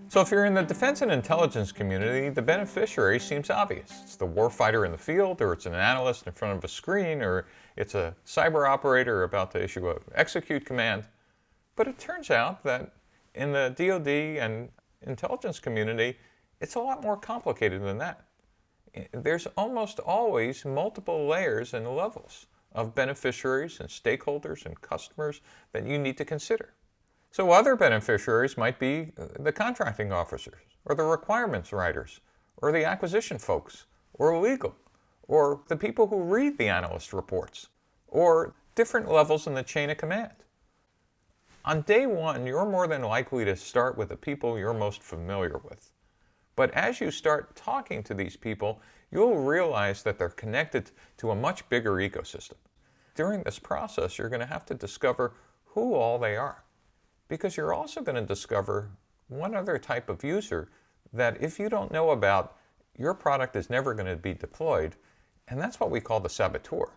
So if you're in the defense and intelligence community, the beneficiary seems obvious. It's the warfighter in the field, or it's an analyst in front of a screen, or it's a cyber operator about to issue an execute command. But it turns out that in the DoD and intelligence community, it's a lot more complicated than that. There's almost always multiple layers and levels of beneficiaries and stakeholders and customers that you need to consider. So other beneficiaries might be the contracting officers, or the requirements writers, or the acquisition folks, or legal, or the people who read the analyst reports, or different levels in the chain of command. On day one, you're more than likely to start with the people you're most familiar with. But as you start talking to these people, you'll realize that they're connected to a much bigger ecosystem. During this process, you're going to have to discover who all they are, because you're also going to discover one other type of user that if you don't know about, your product is never going to be deployed, and that's what we call the saboteur.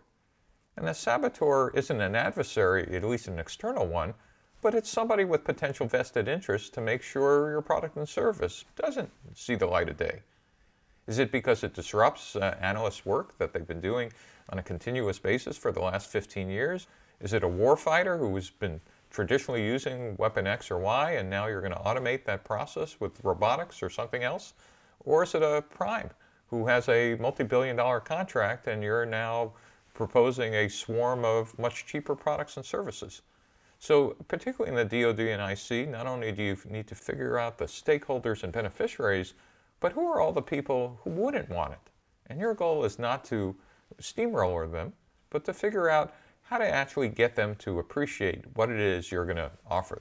And the saboteur isn't an adversary, at least an external one, but it's somebody with potential vested interest to make sure your product and service doesn't see the light of day. Is it because it disrupts analysts' work that they've been doing on a continuous basis for the last 15 years? Is it a warfighter who has been traditionally using weapon X or Y, and now you're going to automate that process with robotics or something else? Or is it a prime who has a multi-billion-dollar contract and you're now proposing a swarm of much cheaper products and services? So particularly in the DoD and IC, not only do you need to figure out the stakeholders and beneficiaries, but who are all the people who wouldn't want it? And your goal is not to steamroller them, but to figure out how to actually get them to appreciate what it is you're going to offer.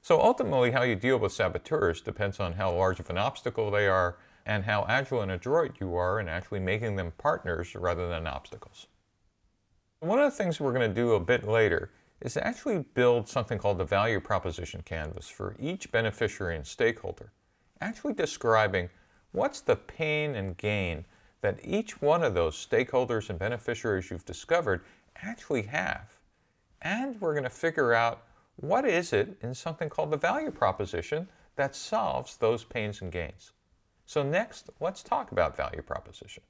So ultimately, how you deal with saboteurs depends on how large of an obstacle they are and how agile and adroit you are in actually making them partners rather than obstacles. One of the things we're going to do a bit later is to actually build something called the value proposition canvas for each beneficiary and stakeholder, actually describing what's the pain and gain that each one of those stakeholders and beneficiaries you've discovered actually have. And we're going to figure out what is it in something called the value proposition that solves those pains and gains. So next, let's talk about value proposition.